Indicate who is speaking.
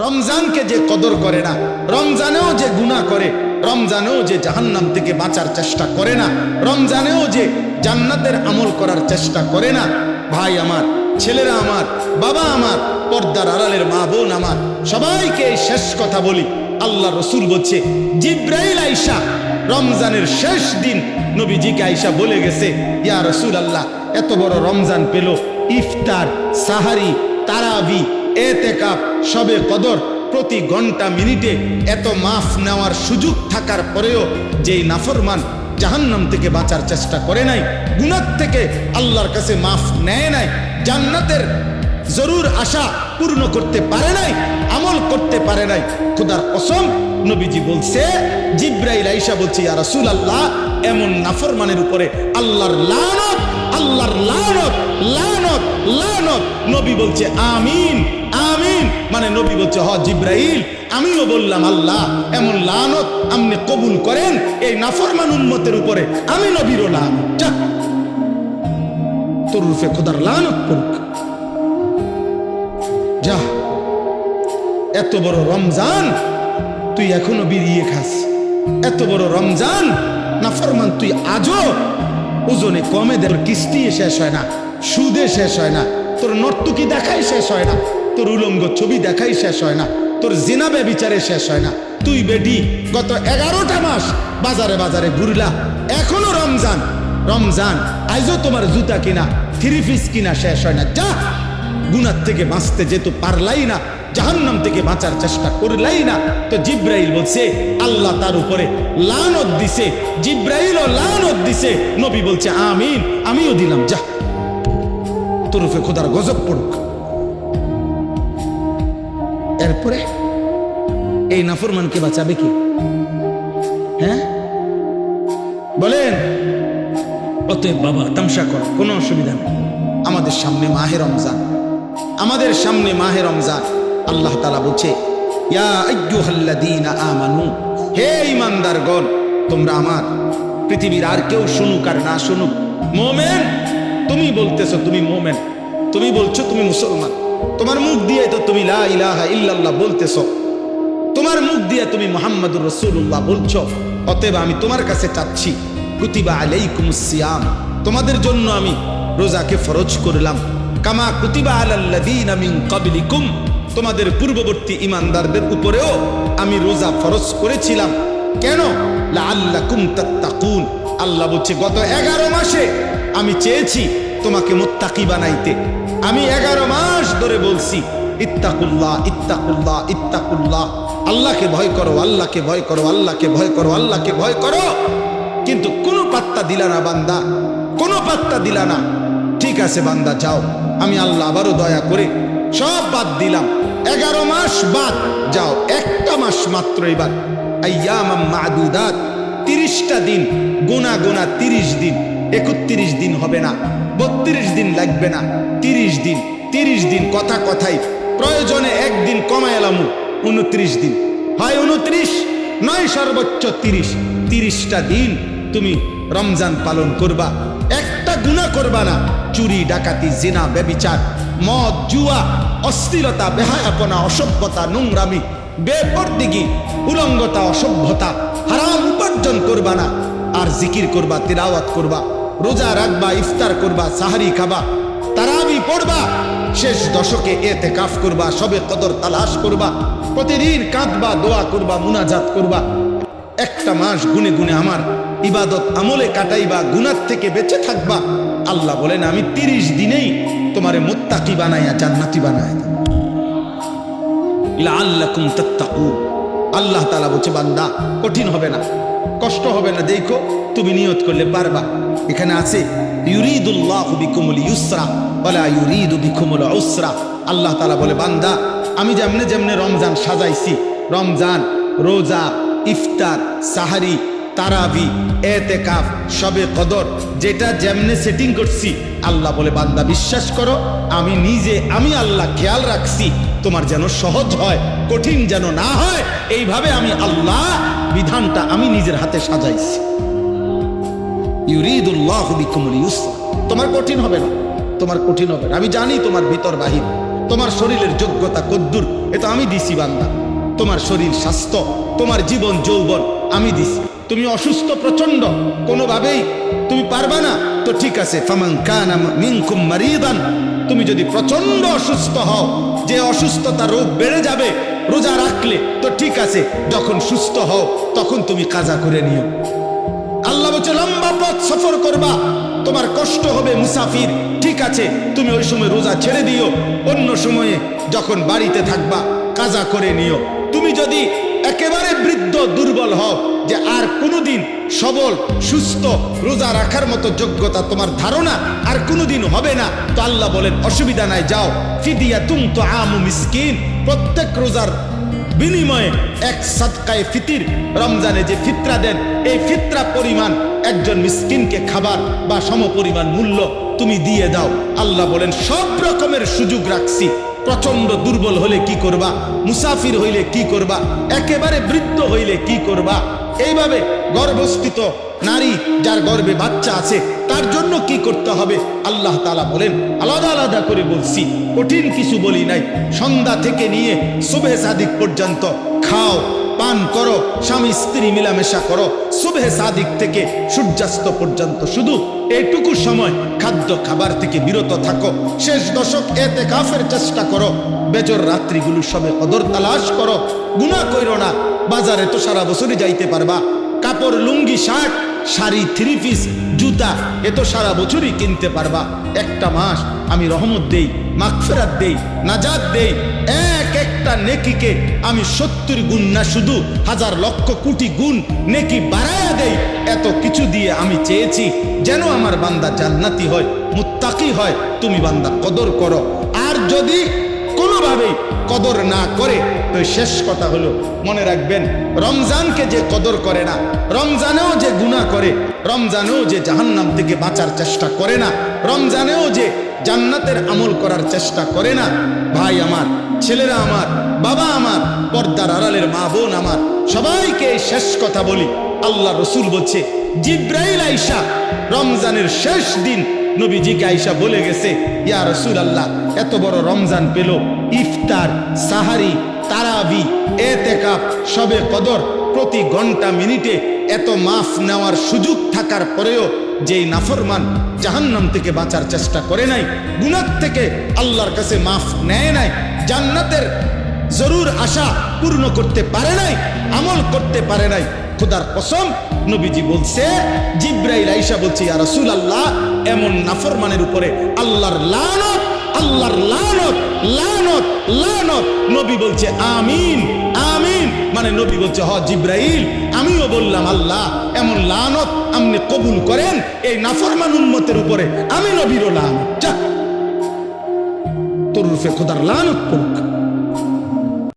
Speaker 1: রমজানকে যে কদর করে না, রমজানেও যে গুনাহ করে, রমজানেও যে জাহান্নাম থেকে বাঁচার চেষ্টা করে না, রমজানেও যে জান্নাতের আমল করার চেষ্টা করে না, ভাই আমার, ছেলেরা আমার, বাবা আমার, পর্দার আড়ালের মা বোন আমার, সবাইকে এই শেষ কথা বলি। আল্লাহ রসুল বলছে, জিব্রাইল আইসা রমজানের শেষ দিন নবীজিকে আইসা বলে গেছে, ইয়া রসুল আল্লাহ, এত বড় রমজান পেল, ইফতার, সাহারি, তারাবি, এতেকাফ, শবে কদর, প্রতি ঘন্টা মিনিটে এত মাফ নেওয়ার সুযোগ থাকার পরেও যেই নাফরমান জাহান্নাম থেকে বাঁচার চেষ্টা করে নাই, গুনাহ থেকে আল্লাহর কাছে মাফ নেয় নাই, জান্নাতের জরুর আশা পূর্ণ করতে পারে নাই, আমল করতে পারে নাই, খোদার কসম নবীজি বলছে, জিব্রাইল আইসা বলছে, ইয়া রাসূলুল্লাহ, এমন নাফরমানের উপরে আল্লাহর লানত, আল্লাহর লানত, লানত, লানত। নবী বলছে আমিন, আমিন, মানে নবী বলছে, হ জিব্রাইল, আমিও বললাম আল্লাহ এমন লানত আপনি কবুল করেন এই নাফরমান উম্মতের উপরে, আমি নবীরও লানত, যা তোর রূপে খোদার লানত পড়ুক, যা। এত বড় রমজান তুই এখনো বিড়িয়ে খাস, এত বড় রমজান নাফরমান তুই আজও ওজনে কমে দেয়, কিস্তি শেষ হয় না, সুদে শেষ হয় না, তোর নর্তকী দেখাই শেষ হয় না, তোর উলঙ্গ ছবি দেখাই শেষ হয় না, তোর জিনা ব্যভিচারে শেষ হয় না। তুই বেডি গত 11টা মাস বাজারে বাজারে ঘুরলা, এখনো রমজান, রমজান আজও তোমার জুতা কিনা, থ্রি পিস কিনা শেষ হয় না, যা। গুনাহ থেকে বাঁচতে যেহেতু পারলাই না, জাহান্নাম থেকে বাঁচার চেষ্টা করলাই না, তো জিব্রাইল বলছে আল্লাহ তার উপরে লানত দিছে, জিব্রাইলও লানত দিছে, নবী বলছে আমিন, আমিও দিলাম, যা তোর উপরে খোদার গজব পড়ুক। এরপরে এই নাফরমানকে বাঁচাবে কি? হ্যাঁ বলেন? অতএব বাবা, তামসা করো, কোনো অসুবিধা নেই, আমাদের সামনে মাহে রমজান, আমাদের সামনে মাহে রমজান। আল্লাহ তাআলা বলছে, ইয়া আইয়ুহাল্লাযীনা আমানু, হে ঈমানদারগণ, তোমরা আমার, পৃথিবীর আর কেউ শুনুক আর না শুনুক, মুমিন, তুমি বলতেছো তুমি মুমিন, তুমি বলছো তুমি মুসলমান, তোমার মুখ দিয়ে তো তুমি লা ইলাহা ইল্লাল্লাহ বলতেছো, তোমার মুখ দিয়ে তুমি মুহাম্মাদুর রাসূলুল্লাহ বলছো, অতএব আমি তোমার কাছে চাচ্ছি, কুতিবা আলাইকুমুস সিয়াম, তোমাদের জন্য আমি রোজাকে ফরজ করলাম, কামা কুতিবা আলাল্লাযীনা মিন ক্বাবলিকুম, তোমাদের পূর্ববর্তী ঈমানদারদের উপরেও আমি রোজা ফরজ করেছিলাম। কেন? লাআল্লাকুম তাত্তাকুন, আল্লাহ বলছে গত 11 মাসে আমি চেয়েছি তোমাকে মুত্তাকি বানাইতে, আমি 11 মাস ধরে বলছি ইত্তাকুল্লাহ, ইত্তাকুল্লাহ, ইত্তাকুল্লাহ, আল্লাহকে ভয় করো, আল্লাহকে ভয় করো, আল্লাহকে ভয় করো, আল্লাহকে ভয় করো, কিন্তু কোনো পাত্তা দিলা না বান্দা, কোনো পাত্তা দিলা না। ঠিক আছে বান্দা, যাও, আমি আল্লাহ আবারও দয়া করে সব বাদ দিলাম, 11 মাস বাদ, যাও, একটা মাস মাত্র এবার, আইয়ামাম মাদুদাত, 30টা দিন, গোনা গোনা 30 দিন, 31 দিন হবে না, 32 দিন লাগবে না, 30 দিন, 30 দিন, কথা কথাই, প্রয়োজনে একদিন কমায় এলামু, 29 দিন, হয় 29 নয় সর্বোচ্চ 30, 30টা দিন তুমি রমজান পালন করবা, একটা গুনাহ করবা না, চুরি, ডাকাতি, জিনা, ব্যভিচার, মদ, জুয়া, অশ্লীলতা, বেহায়াপনা, অসভ্যতা, নোংরামি, বেপরদিগি, উলঙ্গতা, অসভ্যতা, হারাম উপার্জন করবা না, আর জিকির করবা, তিলাওয়াত করবা, রোজা রাখবা, ইফতার করবা, সাহারি খাবা, তারাবি পড়বা, শেষ দশকে এতেকাফ করবা, শবে কদর তালাশ করবা, প্রতিদিন কাঁদবা, দোয়া করবা, মুনাজাত করবা, একটা মাস গুনে গুনে আমার ইবাদত আমলে কাটাইবা, গুনাহ থেকে বেঁচে থাকবা। আল্লাহ বলেন আমি 30 দিনেই তোমারে মুত্তাকি বানাইয়া জান্নাতি বানায় দেব, লাআল্লাকুম তাত্তাকুন। আল্লাহ তাআলা বলছে বান্দা, কঠিন হবে না, কষ্ট হবে না, দেখো তুমি নিয়ত করলে পারবা। এখানে আছে ইউরিদুল্লাহু বিকুমুল ইউসরা ওয়ালা ইউরিদু বিকুমুল উসরা। আল্লাহ তাআলা বলে বান্দা, আমি যেমনে যেমনে রমজান সাজাইছি, রমজান, রোজা, ইফতার, সাহারি, তারাবি, এতেকাফ, শবে কদর, যেটা যেমনে সেটিং করছি, আল্লাহ বলে বান্দা বিশ্বাস করো, আমি নিজে, আমি আল্লাহ খেয়াল রাখছি তোমার যেন সহজ হয়, কঠিন যেন না হয়, এইভাবে আমি আল্লাহ বিধানটা আমি নিজের হাতে সাজাইছি। ইউরিদুল্লাহু বিকুমুল ইউসরা, তোমার কঠিন হবে না, তোমার কঠিন হবে না, আমি জানি তোমার ভিতর বাহির, তোমার শরীরের যোগ্যতা কদ্দুর এ তো আমি দিছি বান্দা। তোমার শরীর স্বাস্থ্য, তোমার জীবন যৌবন আমি দিছি। তুমি অসুস্থ প্রচন্ড, কোনোভাবেই তুমি পারবা না, তো ঠিক আছে, ফামান কানা মিনকুম মারিদান, তুমি যদি প্রচন্ড অসুস্থ হও, যে অসুস্থতা রোগ বেড়ে যাবে রোজা রাখলে, তো ঠিক আছে, যখন সুস্থ হও তখন তুমি কাজা করে নিও। আল্লাহ বলছে লম্বা পথ সফর করবা, তোমার কষ্ট হবে, মুসাফির, ঠিক আছে, তুমি ওই সময় রোজা ছেড়ে দিও, অন্য সময়ে যখন বাড়িতে থাকবা কাজা করে নিও। তুমি যদি একেবারে বৃদ্ধ দুর্বল হও, যে আর কোনোদিন সবল সুস্থ রোজা রাখার মতো যোগ্যতা তোমার ধারণা আর কোনোদিন হবে না, তো আল্লাহ বলেন অসুবিধা নাই, যাও ফিদিয়াতুন তুআমু মিসকিন, প্রত্যেক রোজার বিনিময়ে এক সাদকায়ে ফিতির, রমজানে যে ফিতরা দেন এই ফিতরা পরিমাণ একজন মিসকিনকে খাবার বা সমপরিমাণ মূল্য তুমি দিয়ে দাও। আল্লাহ বলেন সব রকমের সুযোগ রাখছি। প্রচন্ড দুর্বল হলে কি করবা, মুসাফির হইলে কি করবা, একেবারে বৃদ্ধ হইলে কি করবা, এইভাবে গর্ভস্থিত নারী যার গর্ভে বাচ্চা আছে তার জন্য কি করতে হবে আল্লাহ তাআলা বলেন, আলাদা আলাদা করে বলছি, কঠিন কিছু বলি নাই। সন্ধ্যা থেকে নিয়ে সুবহে সাদিক পর্যন্ত খাও, পান করো, স্বামী স্ত্রী মিলামেশা করো, সুবহে সাদিক থেকে সূর্যাস্ত পর্যন্ত শুধু এইটুকু সময় খাদ্য খাবার থেকে বিরত থাকো। শেষ দশক ইতিকাফের চেষ্টা করো, বেজর রাত্রিগুলো সবে কদর তালাশ করো, গুনাহ কইরো না। বাজারে তো সারা বছরই যাইতে পারবা, কাপড় লুঙ্গি শার্ট শাড়ি থ্রি পিস জুতা এ তো সারা বছরই কিনতে পারবা। একটা মাস আমি রহমত দেই, মাগফিরাত দেই, নাজাত দেই, এক একটা নেকিকে আমি 70 গুণ না শুধু হাজার লক্ষ কোটি গুণ নেকি বাড়ায়া দেই। এত কিছু দিয়ে আমি চেয়েছি যেন আমার বান্দা জান্নাতি হয়, মুত্তাকি হয়। তুমি বান্দা কদর করো, আর যদি কোনোভাবেই কদর না করে তো শেষ কথা হলো মনে রাখবেন, রমজানকে যে কদর করে না, রমজানেও যে গুনাহ করে, রমজানেও যে জাহান্নাম থেকে বাঁচার চেষ্টা করে না, রমজানেও যে জান্নাতের আমল করার চেষ্টা করে না, ভাই আমার, ছেলেরা আমার, বাবা আমার, পর্দার আড়ালের মা বোন আমার, সবাইকে এই শেষ কথা বলি। আল্লাহ রসুল বলছে জিব্রাইল আইসা রমজানের শেষ দিন নবীজিকে আইসা বলে গেছে, ইয়া রাসূলুল্লাহ, এত বড় রমজান পেল, ইফতার, সাহারি, তারাবি, এতেকাফ, শবে কদর, প্রতি ঘন্টা মিনিটে এত মাফ নেওয়ার সুযোগ থাকার পরেও যেই নাফরমান জাহান্নাম থেকে বাঁচার চেষ্টা করে নাই, গুনাহ থেকে আল্লাহর কাছে মাফ নেয় নাই, জান্নাতের জরুর আশা পূর্ণ করতে পারে নাই, আমল করতে পারে নাই, খোদার কসম নবীজি বলছে, জিব্রাইল আইসা বলছে, ইয়া রাসূলুল্লাহ, এমন নাফরমানের উপরে আল্লাহর লানত, আল্লাহর লানত, লানত, লানত। নবী বলছে আমিন, আমিন, মানে নবী বলছে হ জিব্রাইল, আমিও বললাম আল্লাহ এমন লানত আপনি কবুল করেন এই নাফরমান উম্মতের উপরে, আমি নবীরও লানত, যা তোর রূপে খোদার লানত পড়ুক।